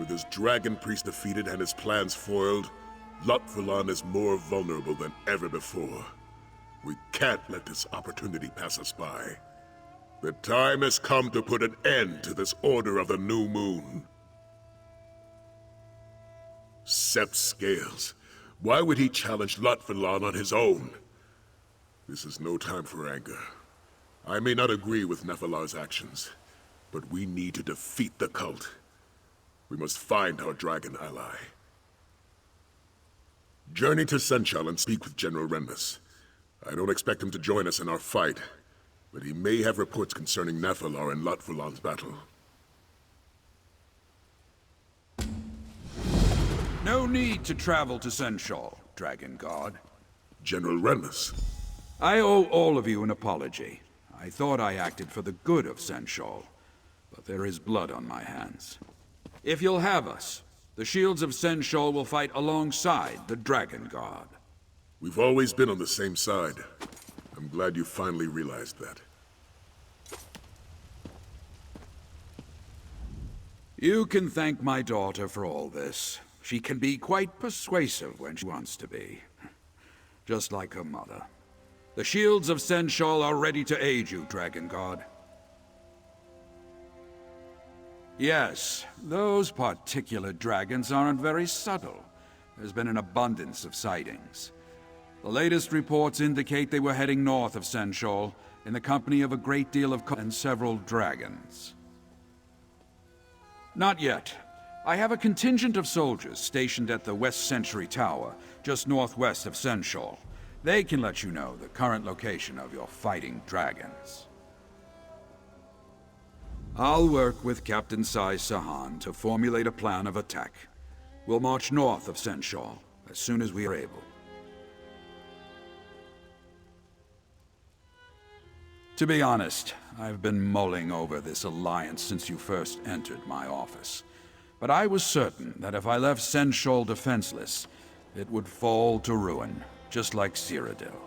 With his dragon priest defeated and his plans foiled, Lotfulon is more vulnerable than ever before. We can't let this opportunity pass us by. The time has come to put an end to this Order of the New Moon. Sept Scales. Why would he challenge Lotfulon on his own? This is no time for anger. I may not agree with Nephilar's actions, but we need to defeat the cult. We must find our dragon ally. Journey to Senchal and speak with General Renmus. I don't expect him to join us in our fight, but he may have reports concerning Nephilar and Lotfulon's battle. No need to travel to Senchal, Dragonguard. General Renmus. I owe all of you an apology. I thought I acted for the good of Senchal, but there is blood on my hands. If you'll have us, the shields of Senchal will fight alongside the Dragonguard. We've always been on the same side. I'm glad you finally realized that. You can thank my daughter for all this. She can be quite persuasive when she wants to be. Just like her mother. The shields of Senchal are ready to aid you, Dragonguard. Yes, those particular dragons aren't very subtle. There's been an abundance of sightings. The latest reports indicate they were heading north of Senchal in the company of a great deal of and several dragons. Not yet. I have a contingent of soldiers stationed at the West Century Tower, just northwest of Senchal. They can let you know the current location of your fighting dragons. I'll work with Captain Sai Sahan to formulate a plan of attack. We'll march north of Senchal as soon as we are able. To be honest, I've been mulling over this alliance since you first entered my office. But I was certain that if I left Senchal defenseless, it would fall to ruin, just like Cyrodiil.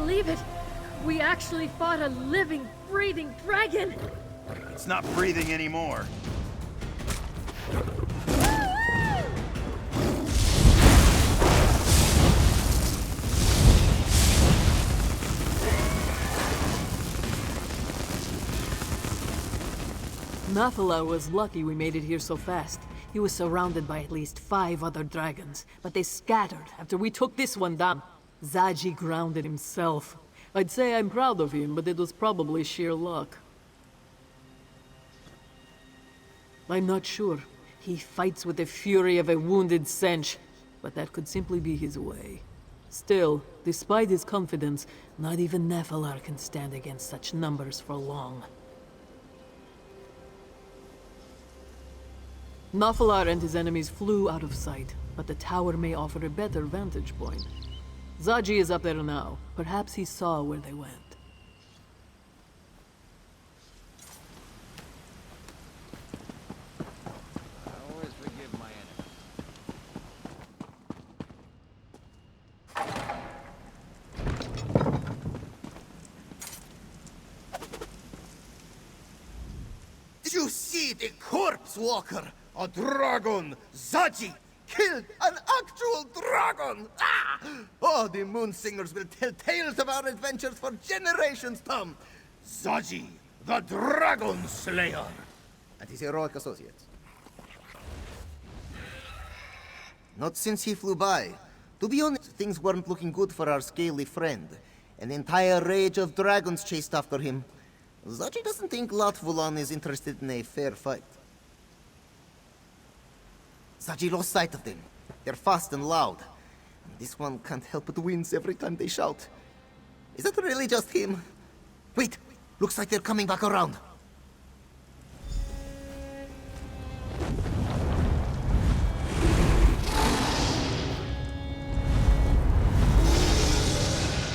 believe it! We actually fought a living, breathing dragon! It's not breathing anymore. Nathalar was lucky we made it here so fast. He was surrounded by at least 5 other dragons, but they scattered after we took this one down. Zaji grounded himself. I'd say I'm proud of him, but it was probably sheer luck. I'm not sure. He fights with the fury of a wounded Sench, but that could simply be his way. Still, despite his confidence, not even Nephilar can stand against such numbers for long. Nephilar and his enemies flew out of sight, but the tower may offer a better vantage point. Zaji is up there now. Perhaps he saw where they went. I always forgive my enemies. Did you see the corpse walker? A dragon! Zaji! Killed an actual dragon! Ah! Oh, the moon singers will tell tales of our adventures for generations, Tom! Zaji, the dragon slayer! And his heroic associates. Not since he flew by. To be honest, things weren't looking good for our scaly friend. An entire rage of dragons chased after him. Zaji doesn't think Latvulan is interested in a fair fight. Zaji lost sight of them. They're fast and loud. And this one can't help but wince every time they shout. Is that really just him? Wait! Looks like they're coming back around.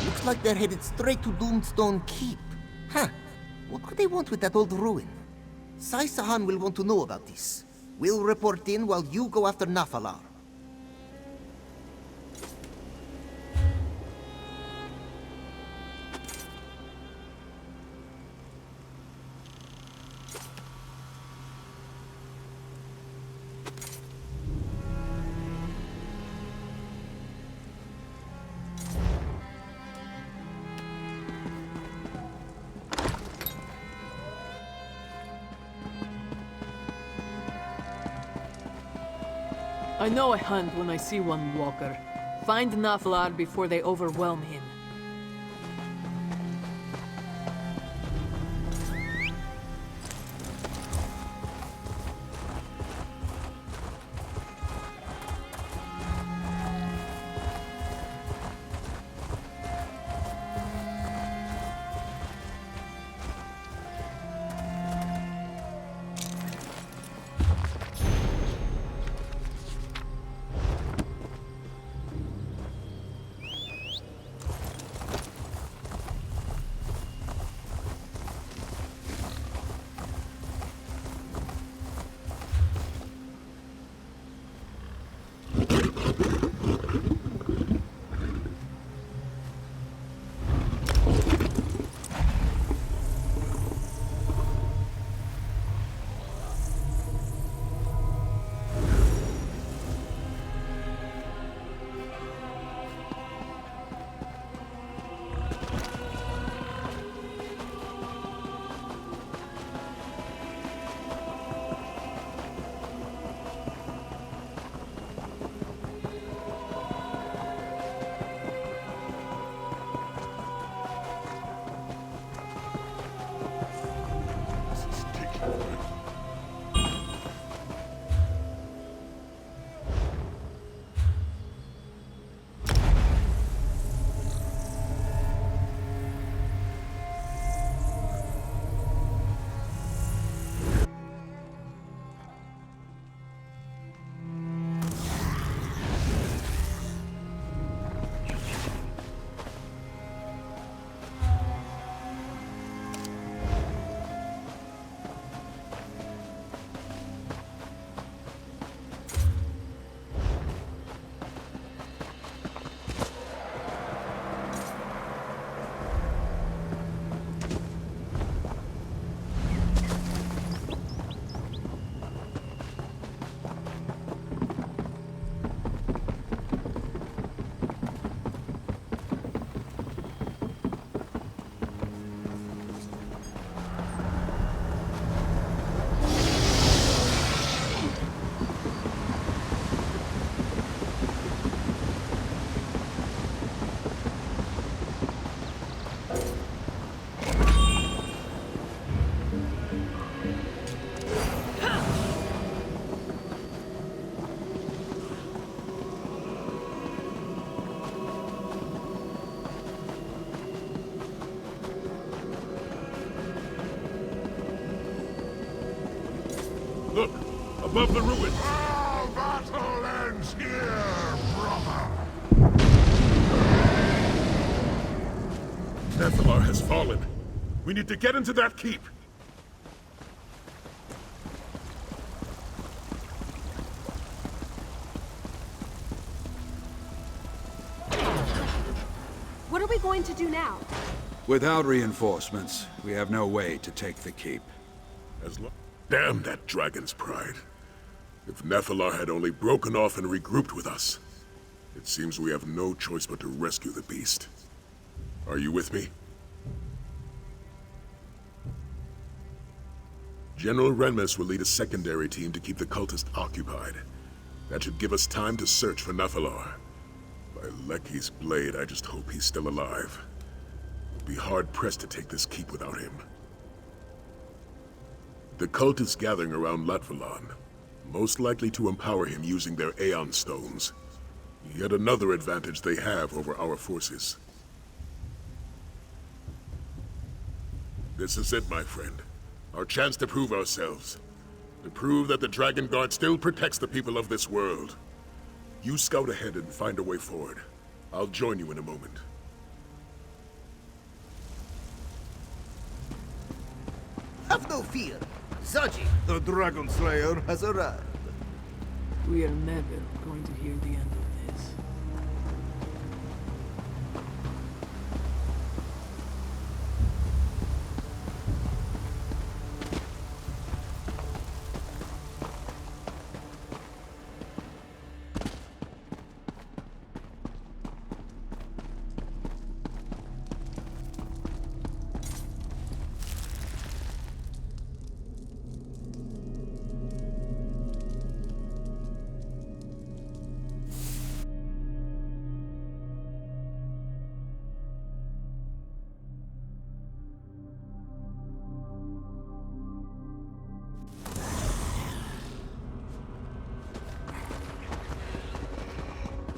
Looks like they're headed straight to Doomstone Keep. Huh. What could they want with that old ruin? Sai Sahan will want to know about this. We'll report in while you go after Nephilar. I know a hunt when I see one walker. Find Nephilar before they overwhelm him. Look! Above the ruins! All battle ends here, brother! Nephilar has fallen. We need to get into that keep. What are we going to do now? Without reinforcements, we have no way to take the keep. Damn that dragon's pride. If Nephilar had only broken off and regrouped with us, it seems we have no choice but to rescue the beast. Are you with me? General Renmus will lead a secondary team to keep the cultist occupied. That should give us time to search for Nephilar. By Lecky's blade, I just hope he's still alive. We'll be hard-pressed to take this keep without him. The cult is gathering around Latvalon, most likely to empower him using their Aeon Stones. Yet another advantage they have over our forces. This is it, my friend. Our chance to prove ourselves. To prove that the Dragonguard still protects the people of this world. You scout ahead and find a way forward. I'll join you in a moment. Have no fear. Zaji, the Dragon Slayer, has arrived. We are never going to hear the end of this.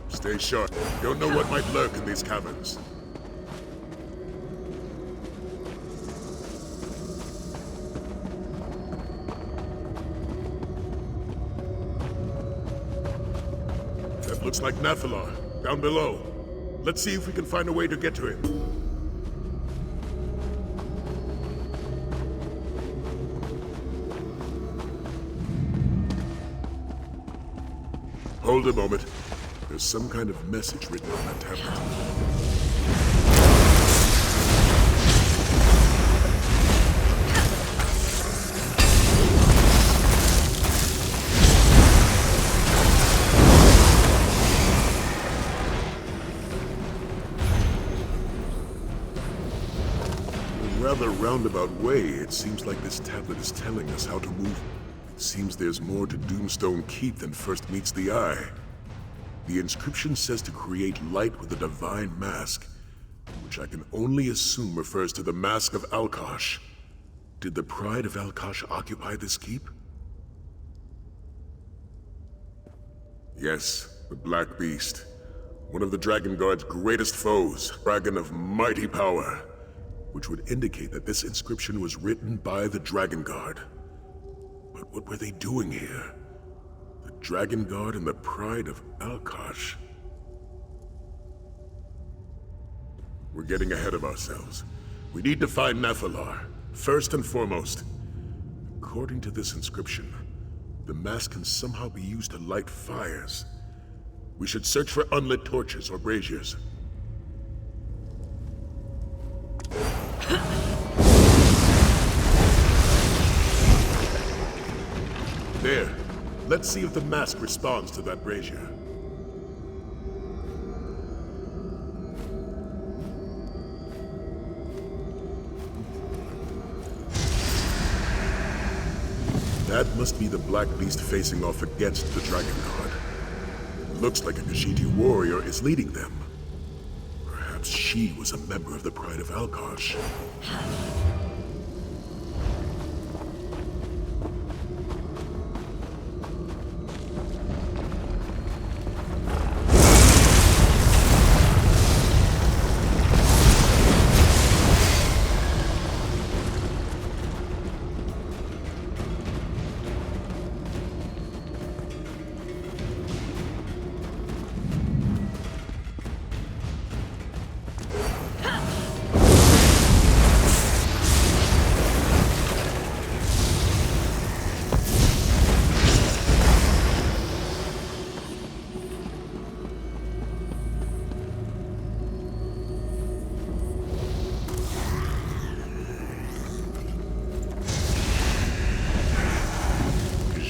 Stay sharp. Don't know what might lurk in these caverns. That looks like Nephilar, down below. Let's see if we can find a way to get to him. Hold a moment. There's some kind of message written on that tablet. In a rather roundabout way, it seems like this tablet is telling us how to move. It seems there's more to Doomstone Keep than first meets the eye. The inscription says to create light with a divine mask, which I can only assume refers to the Mask of Alkosh. Did the Pride of Alkosh occupy this keep? Yes, the Black Beast. One of the Dragonguard's greatest foes, dragon of mighty power, which would indicate that this inscription was written by the Dragonguard. But what were they doing here? The Dragonguard and the Pride of Alkosh. We're getting ahead of ourselves. We need to find Nephilar, first and foremost. According to this inscription, the mask can somehow be used to light fires. We should search for unlit torches or braziers. There. Let's see if the mask responds to that brazier. That must be the Black Beast facing off against the Dragonguard. It looks like a Khajiit warrior is leading them. Perhaps she was a member of the Pride of Alkosh.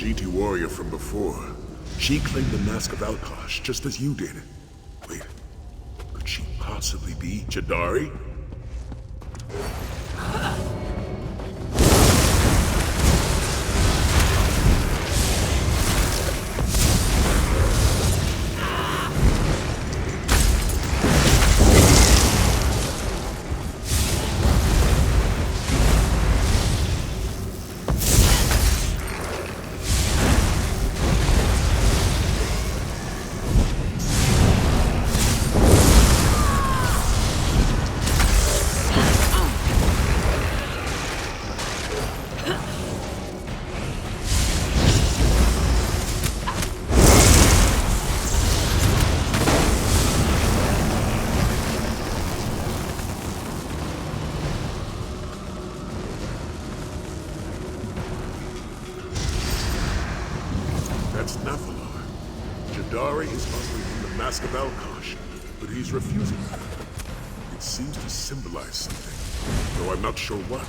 Khajiit warrior from before. She claimed the Mask of Alkosh, just as you did. Wait, could she possibly be Jadari? That's Nephilar. Jadari is offering him the Mask of Alkosh, but he's refusing it. It seems to symbolize something, though I'm not sure what.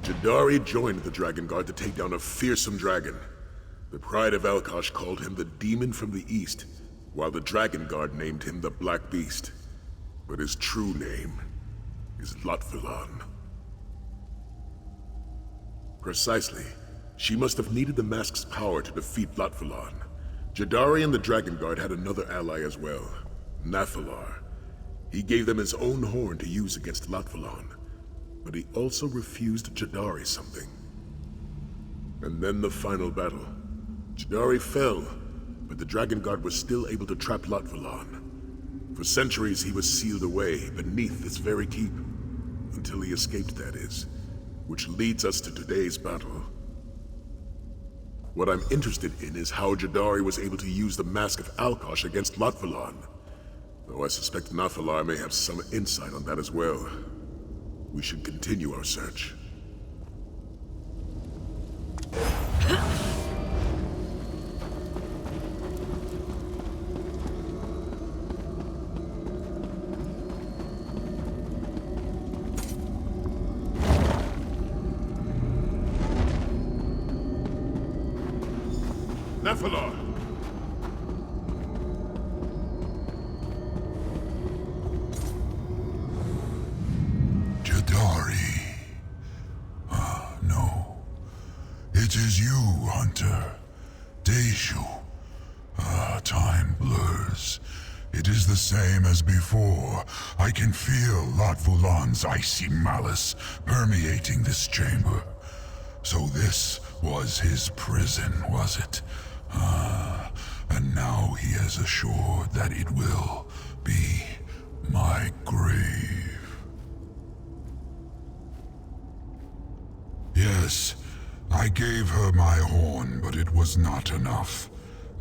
Jadari joined the Dragonguard to take down a fearsome dragon. The Pride of Alkosh called him the Demon from the East, while the Dragonguard named him the Black Beast. But his true name is Lotfilon. Precisely. She must have needed the mask's power to defeat Lotfilon. Jadari and the Dragonguard had another ally as well, Nephilar. He gave them his own horn to use against Lotfilon. But he also refused Jadari something. And then the final battle. Jadari fell, but the Dragonguard was still able to trap Lotfilon. For centuries he was sealed away beneath this very keep. Until he escaped, that is. Which leads us to today's battle. What I'm interested in is how Jadari was able to use the Mask of Alkosh against Lotfilon. Though I suspect Nephilar may have some insight on that as well. We should continue our search. Nephilar! No. It is you, Hunter. Deju. Time blurs. It is the same as before. I can feel Lotfulon's icy malice permeating this chamber. So this was his prison, was it? And now he has assured that it will be my grave. Yes, I gave her my horn, but it was not enough.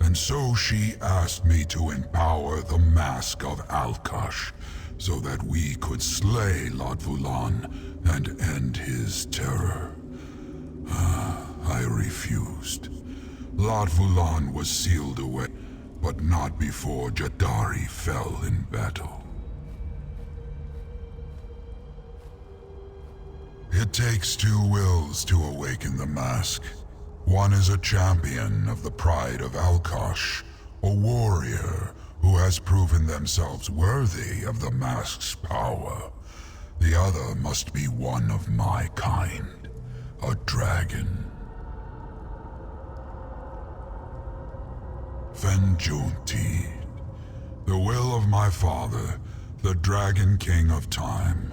And so she asked me to empower the Mask of Alkosh, so that we could slay Lotfulon and end his terror. I refused. Lotfulon was sealed away, but not before Jadari fell in battle. It takes two wills to awaken the mask. One is a champion of the Pride of Alkosh, a warrior who has proven themselves worthy of the mask's power. The other must be one of my kind, a dragon. Venjunti, the will of my father, the Dragon King of Time.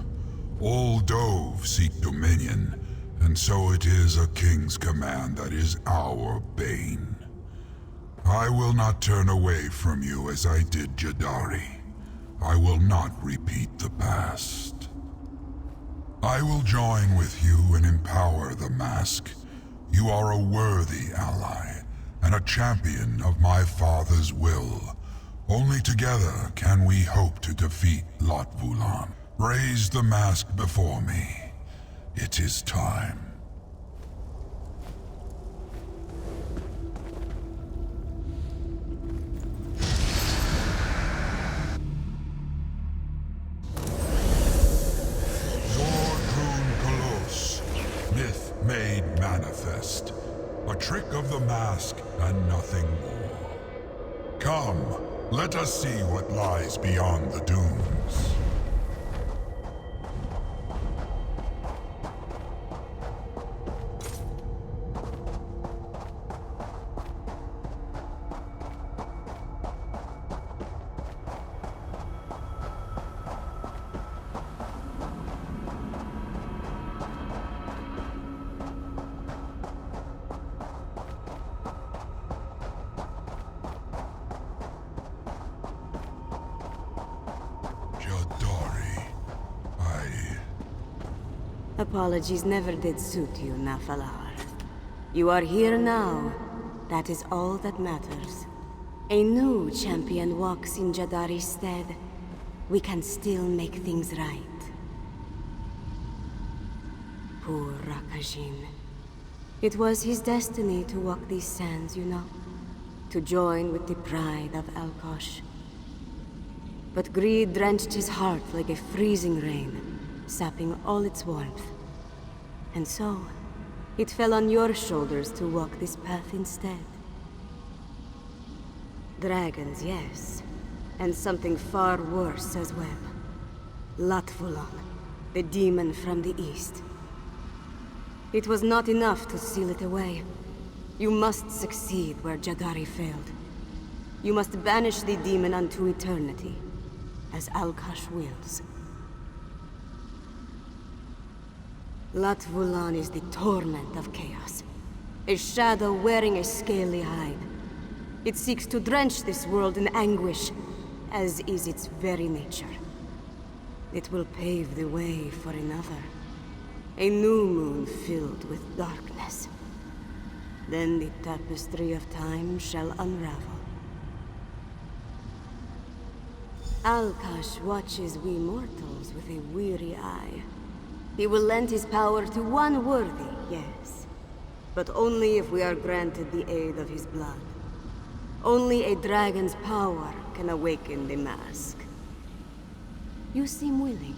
All Dove seek dominion, and so it is a king's command that is our bane. I will not turn away from you as I did Jadari. I will not repeat the past. I will join with you and empower the mask. You are a worthy ally, and a champion of my father's will. Only together can we hope to defeat Lot Vulan. Raise the mask before me. It is time. Myth made manifest. A trick of the mask and nothing more. Come, let us see what lies beyond the dunes. Apologies never did suit you, Nafalar. You are here now. That is all that matters. A new champion walks in Jadari's stead. We can still make things right. Poor Rakajin. It was his destiny to walk these sands, you know. To join with the pride of Alkosh. But greed drenched his heart like a freezing rain, sapping all its warmth. And so, it fell on your shoulders to walk this path instead. Dragons, yes. And something far worse as well. Latvulan, the demon from the east. It was not enough to seal it away. You must succeed where Jadari failed. You must banish the demon unto eternity, as Alkosh wills. Latvulan is the torment of chaos. A shadow wearing a scaly hide. It seeks to drench this world in anguish, as is its very nature. It will pave the way for another. A new moon filled with darkness. Then the tapestry of time shall unravel. Alkosh watches we mortals with a weary eye. He will lend his power to one worthy, yes. But only if we are granted the aid of his blood. Only a dragon's power can awaken the mask. You seem willing.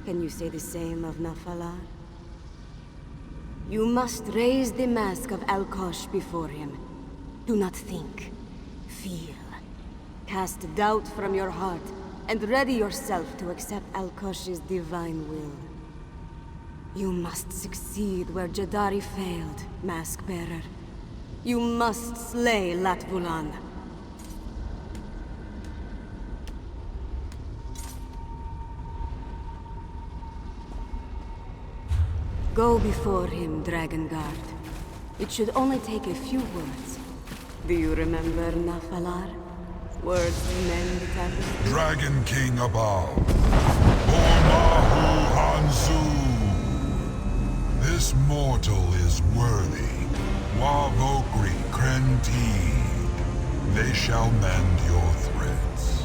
Can you say the same of Nafalar? You must raise the mask of Alkosh before him. Do not think. Feel. Cast doubt from your heart, and ready yourself to accept Alkosh's divine will. You must succeed where Jadari failed, Mask-Bearer. You must slay Latvulan. Go before him, Dragonguard. It should only take a few words. Do you remember Nafalar? Words to mend the tapestry? Dragon King above. Omahu Hansu. This mortal is worthy. Wavokri Krentid. They shall mend your threads.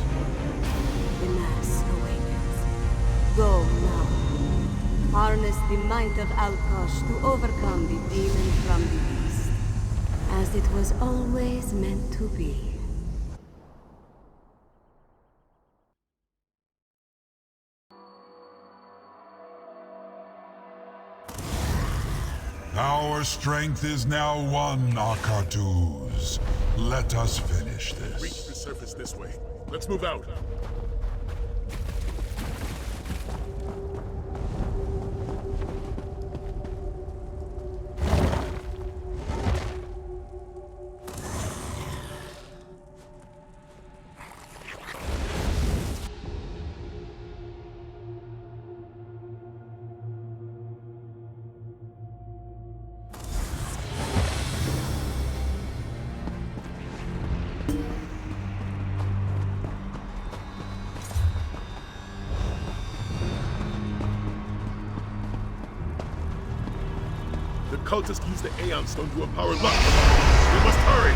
The mask awakens. Go now. Harness the might of Alkosh to overcome the demon from the east. As it was always meant to be. Our strength is now one, Akatuz. Let us finish this. Reach the surface this way. Let's move out. cultist used the Aeon Stone to empower Lutfalon. We must hurry!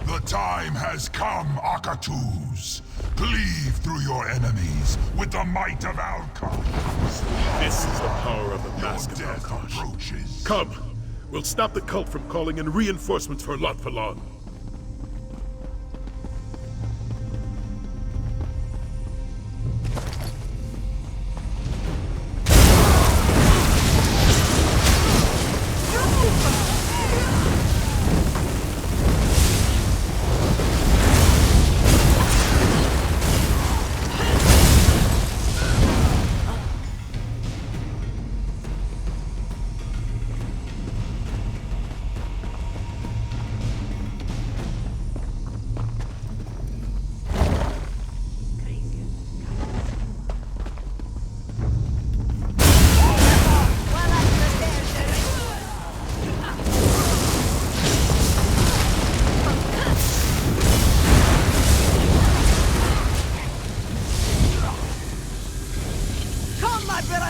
The time has come, Akatus. Cleave through your enemies with the might of Alka. This is the power of the Mask of Death Alkosh. approaches. Come, we'll stop the cult from calling in reinforcements for Lutfalon.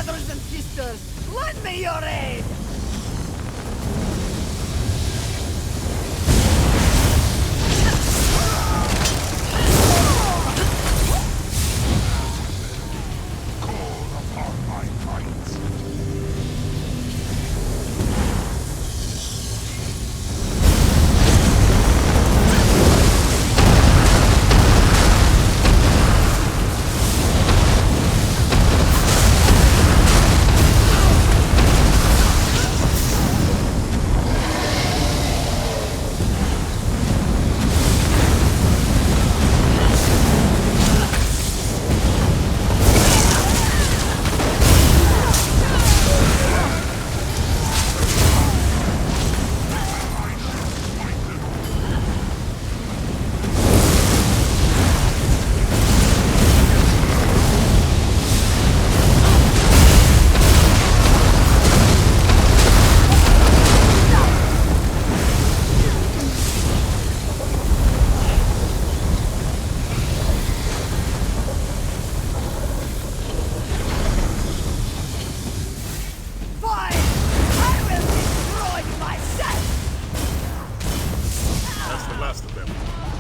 Brothers and sisters, lend me your aid! Call upon my might.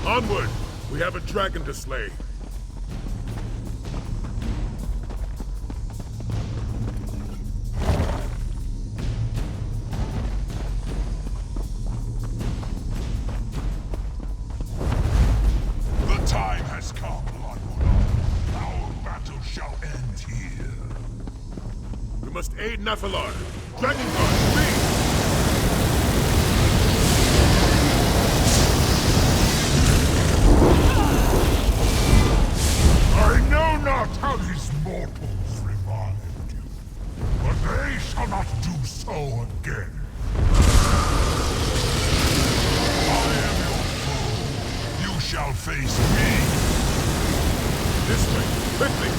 Onward! We have a dragon to slay. The time has come, Dragonguard. Our battle shall end here. We must aid Nephilar. Dragonguard, speed! I know not how these mortals revived you, but they shall not do so again. I am your foe. You shall face me. This way, quickly!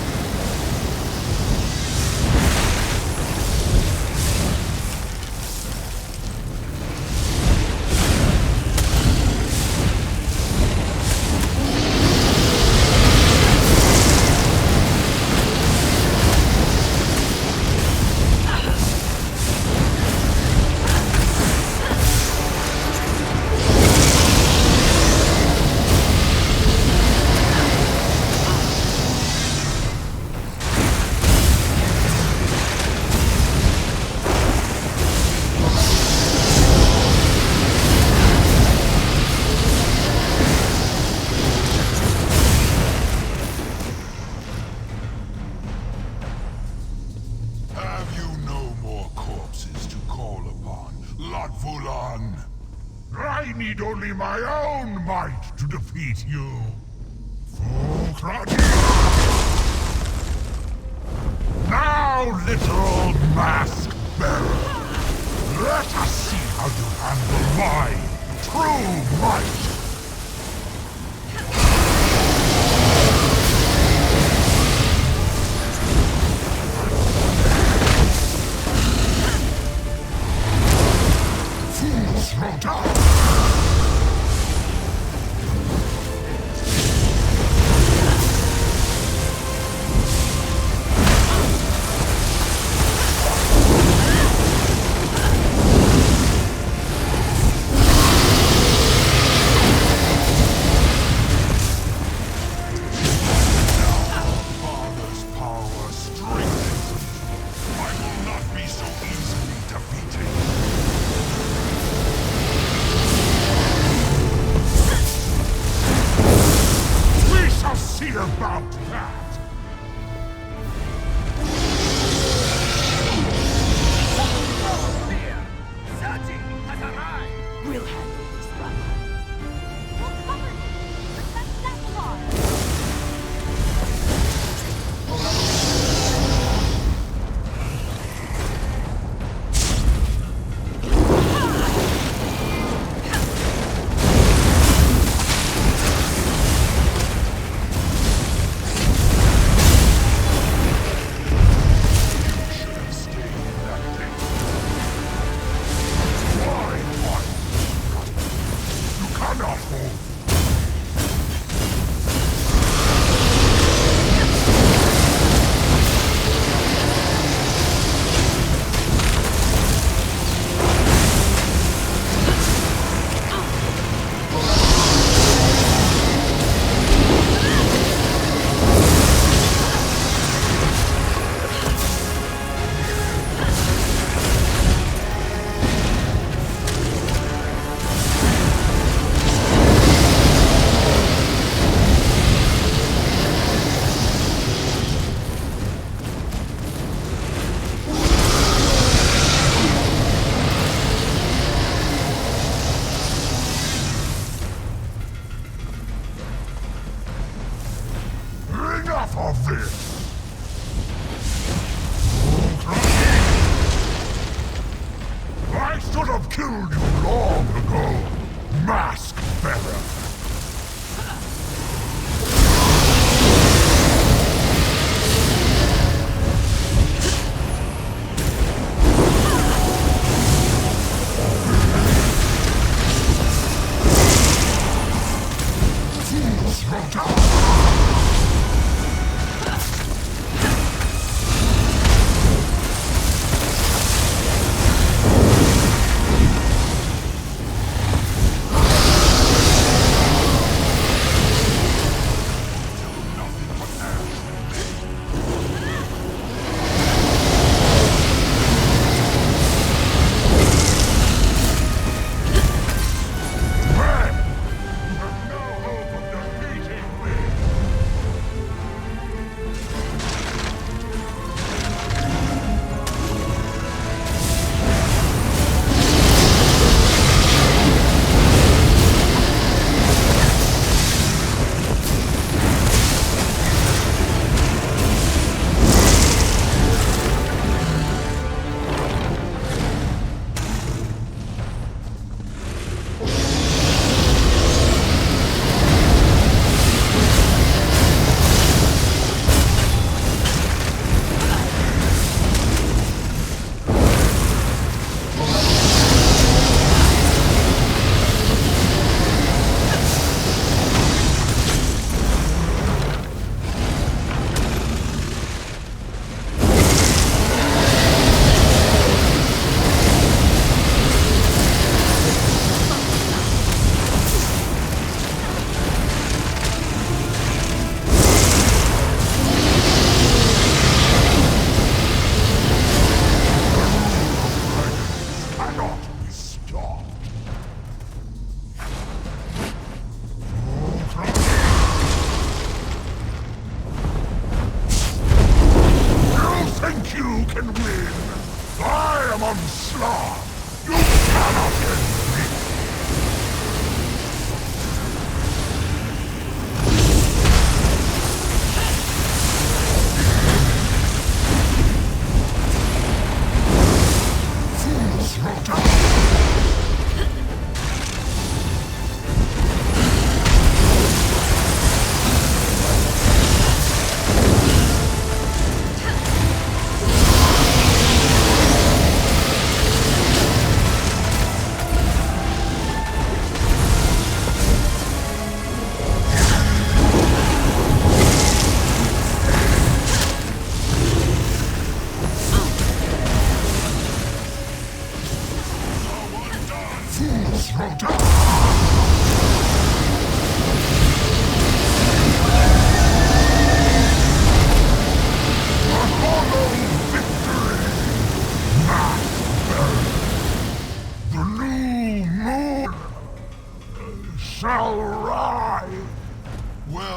I need only my own might to defeat you. Now, little mask bearer, let us see how you handle my true might. Fools throw down! about that! We'll handle this, Rama. We'll cover you. Protect that car. Enough of this! I should have killed you long ago, Mask Bearer!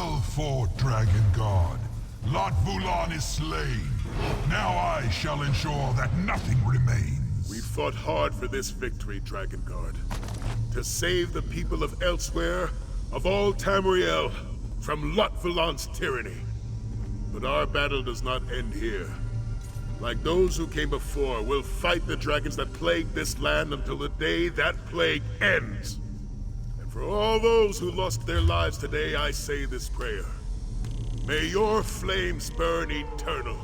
Well fought, Dragonguard. Lot Vulan is slain. Now I shall ensure that nothing remains. We fought hard for this victory, Dragonguard. To save the people of Elsewhere, of all Tamriel, from Lot Vulan's tyranny. But our battle does not end here. Like those who came before, we'll fight the dragons that plague this land until the day that plague ends. And for all those who lost their lives today, I say this prayer. May your flames burn eternal.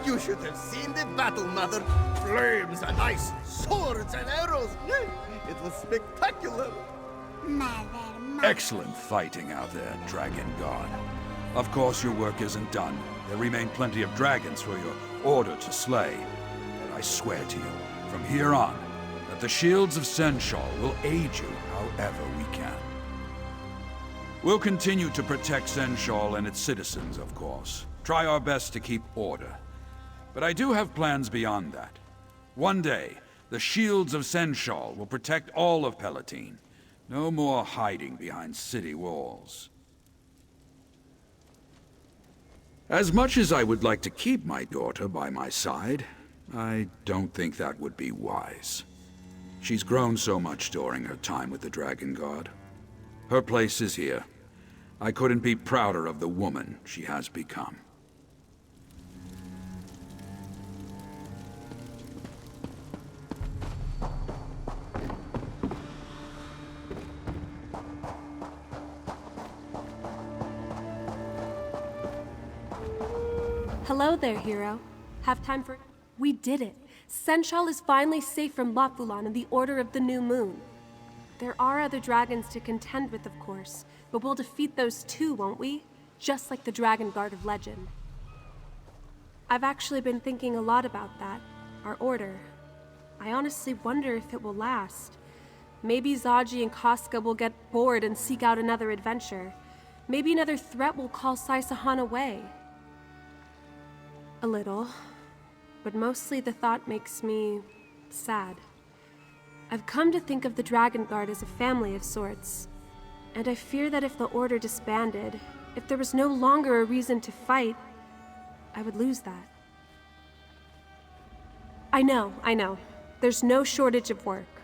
You should have seen the battle, Mother. Flames and ice, swords and arrows. It was spectacular. Excellent fighting out there, Dragonguard. Of course, your work isn't done. There remain plenty of dragons for your order to slay. But I swear to you, from here on, that the shields of Senshal will aid you however we can. We'll continue to protect Senshal and its citizens, of course. Try our best to keep order. But I do have plans beyond that. One day, the shields of Senshal will protect all of Palatine. No more hiding behind city walls. As much as I would like to keep my daughter by my side, I don't think that would be wise. She's grown so much during her time with the Dragonguard. Her place is here. I couldn't be prouder of the woman she has become. Hello there, hero. Have time for... We did it. Senshal is finally safe from Lot Vulan and the Order of the New Moon. There are other dragons to contend with, of course, but we'll defeat those too, won't we? Just like the Dragonguard of legend. I've actually been thinking a lot about that, our order. I honestly wonder if it will last. Maybe Zaji and Casca will get bored and seek out another adventure. Maybe another threat will call Saisahan away. A little, but mostly the thought makes me sad. I've come to think of the Dragonguard as a family of sorts, and I fear that if the Order disbanded, if there was no longer a reason to fight, I would lose that. I know. There's no shortage of work.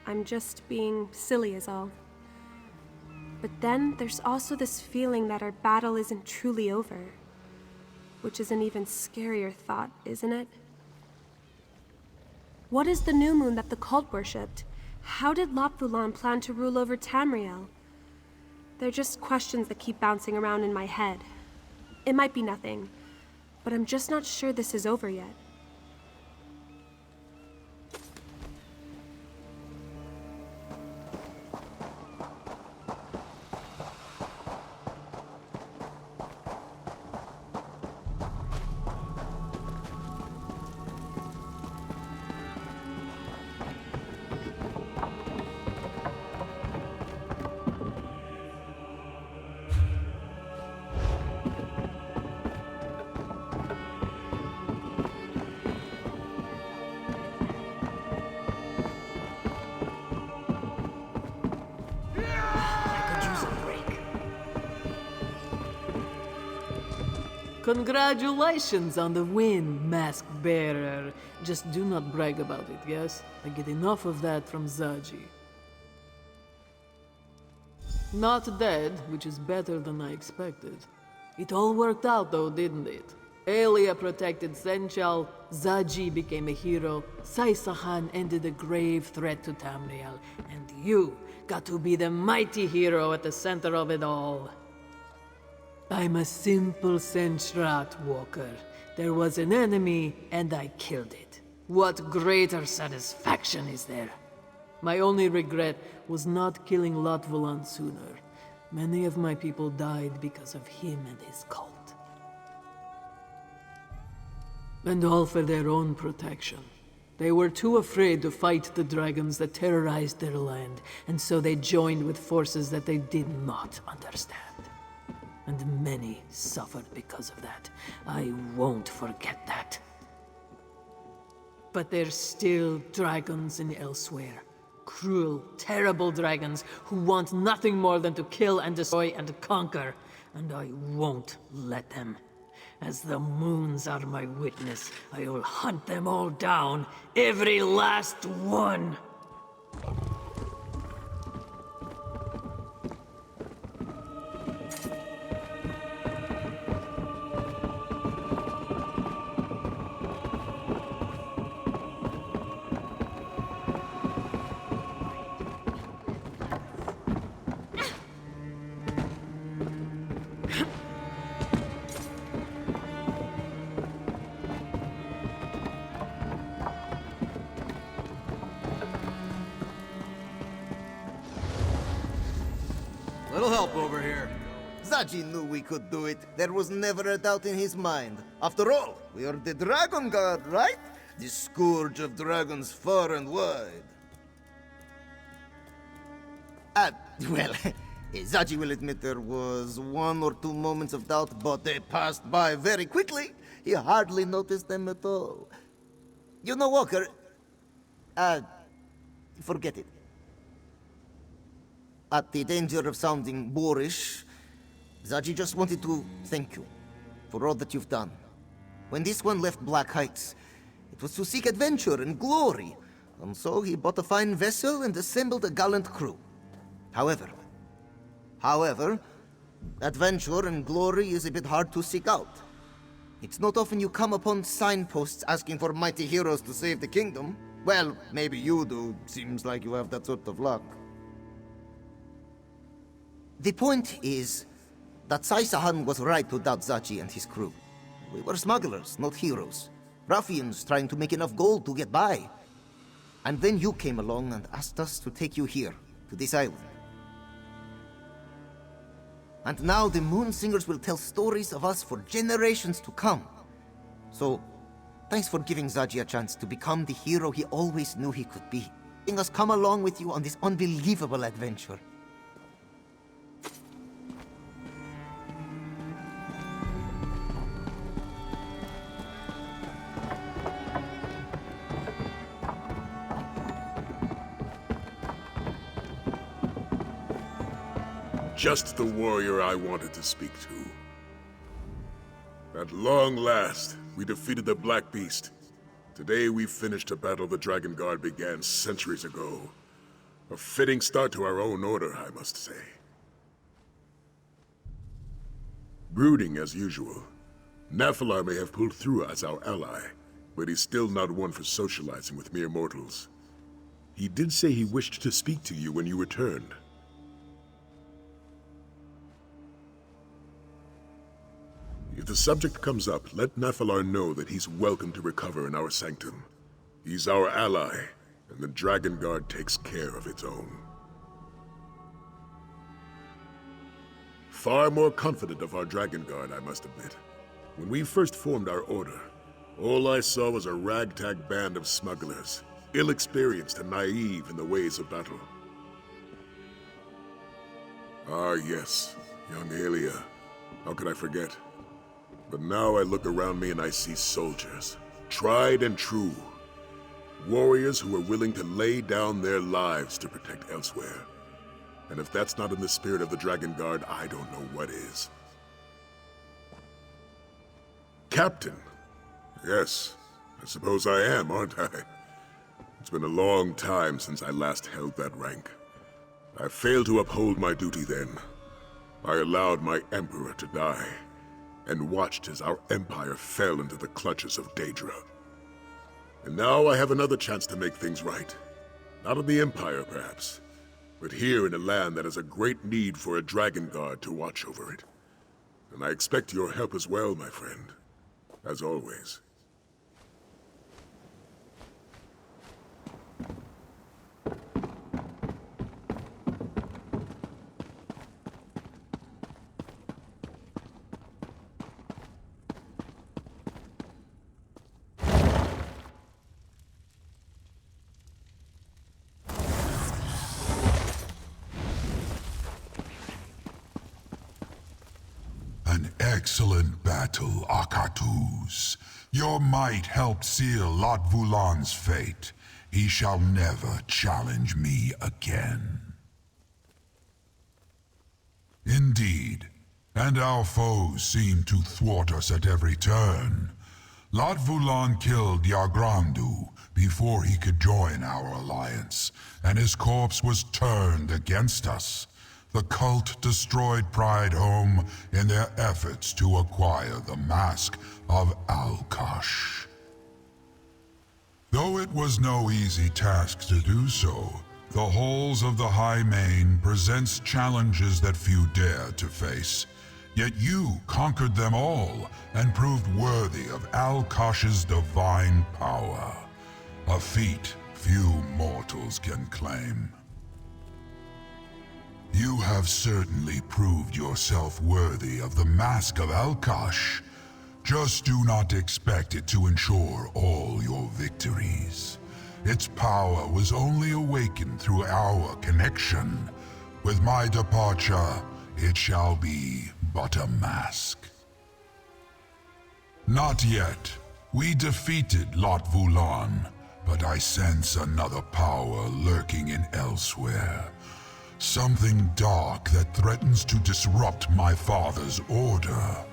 I'm just being silly is all. But then there's also this feeling that our battle isn't truly over. Which is an even scarier thought, isn't it? What is the new moon that the cult worshipped? How did Lot Vulan plan to rule over Tamriel? They're just questions that keep bouncing around in my head. It might be nothing, but I'm just not sure this is over yet. Congratulations on the win, Mask Bearer. Just do not brag about it, yes? I get enough of that from Zaji. Not dead, which is better than I expected. It all worked out though, didn't it? Elia protected Senchal, Zaji became a hero, Saisahan ended a grave threat to Tamriel, and you got to be the mighty hero at the center of it all. I'm a simple Sentrat walker. There was an enemy, and I killed it. What greater satisfaction is there? My only regret was not killing Lotvulan sooner. Many of my people died because of him and his cult. And all for their own protection. They were too afraid to fight the dragons that terrorized their land, and so they joined with forces that they did not understand. And many suffered because of that. I won't forget that. But there's still dragons in elsewhere. Cruel, terrible dragons who want nothing more than to kill and destroy and conquer. And I won't let them. As the moons are my witness, I will hunt them all down, every last one! Little help over here. Zaji knew we could do it. There was never a doubt in his mind. After all, we are the Dragonguard, right? The scourge of dragons far and wide. Well, Zaji will admit there was 1 or 2 moments of doubt, but they passed by very quickly. He hardly noticed them at all. You know, Walker, forget it. At the danger of sounding boorish, Zaji just wanted to thank you for all that you've done. When this one left Black Heights, it was to seek adventure and glory, and so he bought a fine vessel and assembled a gallant crew. However, adventure and glory is a bit hard to seek out. It's not often you come upon signposts asking for mighty heroes to save the kingdom. Well, maybe you do. Seems like you have that sort of luck. The point is that Saisahan was right to doubt Zaji and his crew. We were smugglers, not heroes. Ruffians trying to make enough gold to get by. And then you came along and asked us to take you here, to this island. And now the Moon Singers will tell stories of us for generations to come. So, thanks for giving Zaji a chance to become the hero he always knew he could be. Letting us come along with you on this unbelievable adventure. Just the warrior I wanted to speak to. At long last, we defeated the Black Beast. Today we finished a battle the Dragonguard began centuries ago. A fitting start to our own order, I must say. Brooding as usual. Nephilar may have pulled through as our ally, but he's still not one for socializing with mere mortals. He did say he wished to speak to you when you returned. If the subject comes up, let Nephilar know that he's welcome to recover in our sanctum. He's our ally, and the Dragonguard takes care of its own. Far more confident of our Dragonguard, I must admit. When we first formed our order, all I saw was a ragtag band of smugglers, ill-experienced and naive in the ways of battle. Ah yes, young Aelia. How could I forget? But now I look around me and I see soldiers, tried and true. Warriors who are willing to lay down their lives to protect elsewhere. And if that's not in the spirit of the Dragonguard, I don't know what is. Captain? Yes, I suppose I am, aren't I? It's been a long time since I last held that rank. I failed to uphold my duty then. I allowed my Emperor to die, and watched as our empire fell into the clutches of Daedra. And now I have another chance to make things right. Not of the Empire, perhaps, but here in a land that has a great need for a Dragonguard to watch over it. And I expect your help as well, my friend. As always. An excellent battle, Akatus. Your might helped seal Lot Vulan's fate. He shall never challenge me again. Indeed, and our foes seem to thwart us at every turn. Lot Vulan killed Yargrandu before he could join our alliance, and his corpse was turned against us. The cult destroyed Pride Home in their efforts to acquire the mask of Alkash. Though it was no easy task to do so, the halls of the High Main presents challenges that few dare to face. Yet you conquered them all and proved worthy of Alkash's divine power. A feat few mortals can claim. You have certainly proved yourself worthy of the Mask of Alkash. Just do not expect it to ensure all your victories. Its power was only awakened through our connection. With my departure, it shall be but a mask. Not yet. We defeated Lot Vulan, but I sense another power lurking in elsewhere. Something dark that threatens to disrupt my father's order.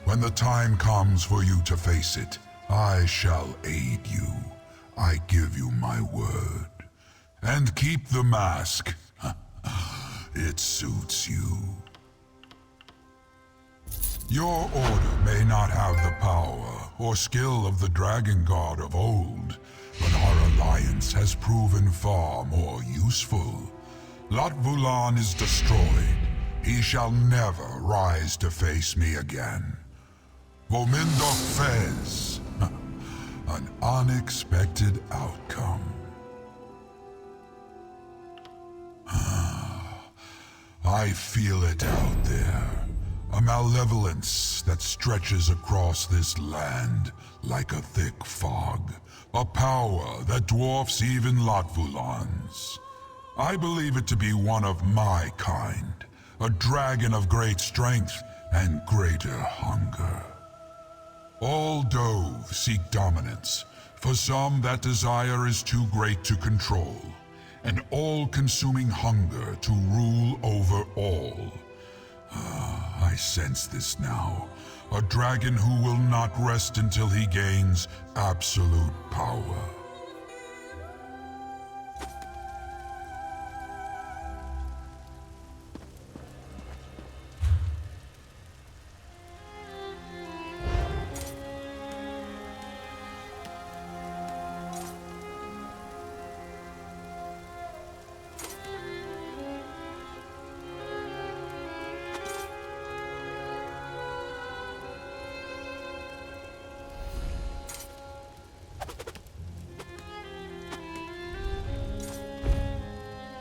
When the time comes for you to face it, I shall aid you. I give you my word. And keep the mask. It suits you. Your order may not have the power or skill of the Dragonguard of old, but our alliance has proven far more useful. Lot Vulan is destroyed. He shall never rise to face me again. Vomindok Fez. An unexpected outcome. I feel it out there. A malevolence that stretches across this land like a thick fog. A power that dwarfs even Lot Vulan's. I believe it to be one of my kind, a dragon of great strength and greater hunger. All Dove seek dominance. For some, that desire is too great to control, an all-consuming hunger to rule over all. I sense this now, a dragon who will not rest until he gains absolute power.